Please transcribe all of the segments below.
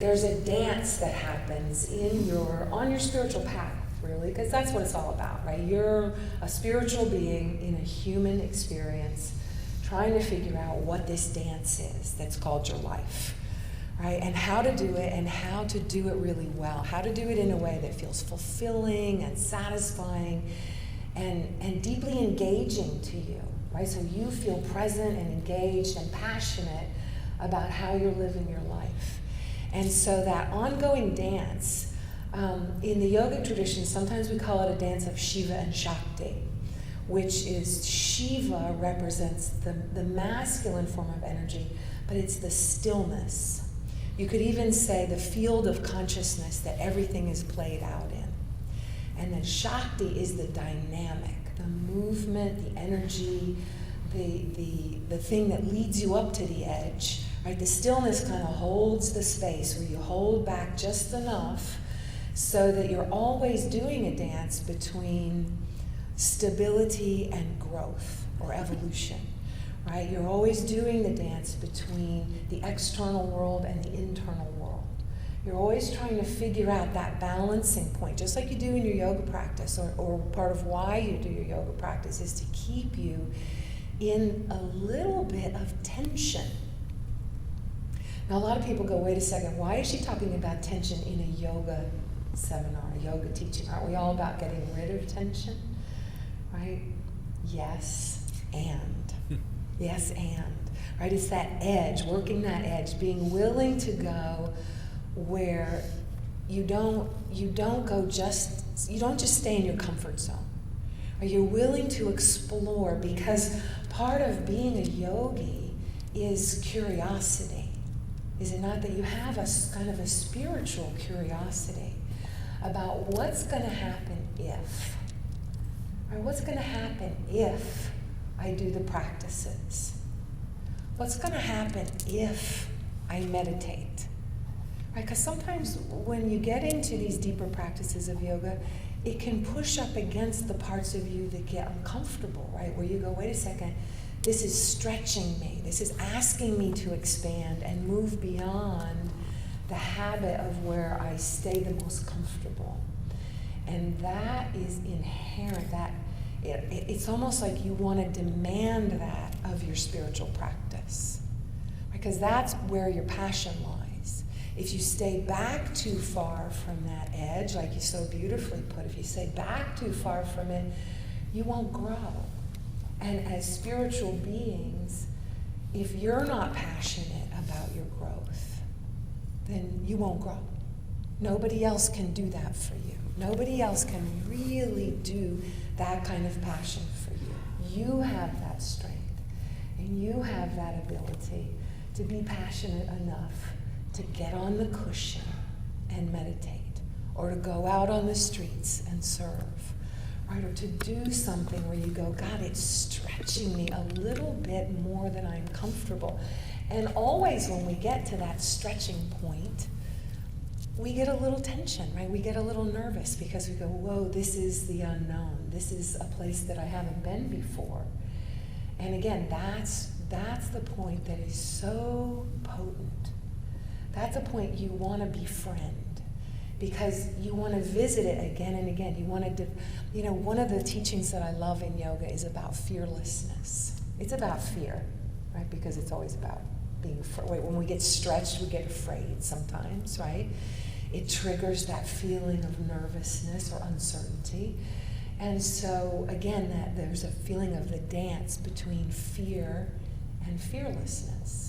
there's a dance that happens on your spiritual path, really, because that's what it's all about, right? You're a spiritual being in a human experience trying to figure out what this dance is that's called your life, right? And how to do it, and how to do it really well, how to do it in a way that feels fulfilling and satisfying and deeply engaging to you, right? So you feel present and engaged and passionate about how you're living your life. And so that ongoing dance, in the yogic tradition, sometimes we call it a dance of Shiva and Shakti, which is Shiva represents the masculine form of energy, but it's the stillness. You could even say the field of consciousness that everything is played out in. And then Shakti is the dynamic, the movement, the energy, the thing that leads you up to the edge, right? The stillness kind of holds the space where you hold back just enough so that you're always doing a dance between stability and growth or evolution, right? You're always doing the dance between the external world and the internal world. You're always trying to figure out that balancing point, just like you do in your yoga practice, or part of why you do your yoga practice is to keep you in a little bit of tension. Now, a lot of people go, wait a second, why is she talking about tension in a yoga seminar, a yoga teaching? Aren't we all about getting rid of tension? Right? Yes, and. Yes, and. Right? It's that edge, working that edge, being willing to go where you don't just stay in your comfort zone. Are you willing to explore? Because part of being a yogi is curiosity. Is it not that you have a kind of a spiritual curiosity about what's going to happen if? Or what's going to happen if I do the practices? What's going to happen if I meditate? Right? Because sometimes when you get into these deeper practices of yoga, it can push up against the parts of you that get uncomfortable, right? Where you go, wait a second, this is stretching me. This is asking me to expand and move beyond the habit of where I stay the most comfortable. And that is inherent. It's almost like you want to demand that of your spiritual practice, because that's where your passion lies. If you stay back too far from that edge, like you so beautifully put, if you stay back too far from it, you won't grow. And as spiritual beings, if you're not passionate about your growth, then you won't grow. Nobody else can do that for you. Nobody else can really do that kind of passion for you. You have that strength, and you have that ability to be passionate enough to get on the cushion and meditate, or to go out on the streets and serve, right? Or to do something where you go, God, it's stretching me a little bit more than I'm comfortable. And always when we get to that stretching point, we get a little tension, right? We get a little nervous because we go, whoa, this is the unknown. This is a place that I haven't been before. And again, that's the point that is so potent. That's a point you want to befriend, because you want to visit it again and again. You want to, one of the teachings that I love in yoga is about fearlessness. It's about fear, right? Because it's always about being afraid. When we get stretched, we get afraid sometimes, right? It triggers that feeling of nervousness or uncertainty. And so, again, that there's a feeling of the dance between fear and fearlessness.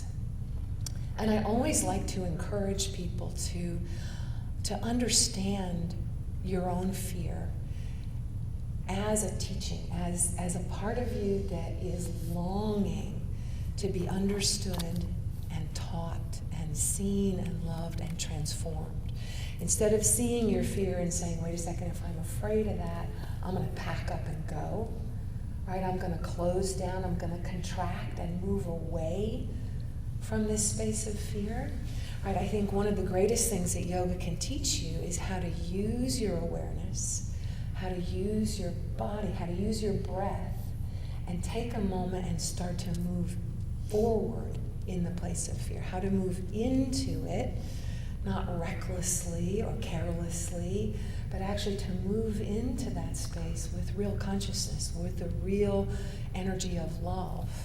And I always like to encourage people to understand your own fear as a teaching, as a part of you that is longing to be understood and taught and seen and loved and transformed. Instead of seeing your fear and saying, wait a second, if I'm afraid of that, I'm going to pack up and go, right? I'm going to close down, I'm going to contract and move away from this space of fear, right? I think one of the greatest things that yoga can teach you is how to use your awareness, how to use your body, how to use your breath, and take a moment and start to move forward in the place of fear, how to move into it not recklessly or carelessly, but actually to move into that space with real consciousness, with the real energy of love.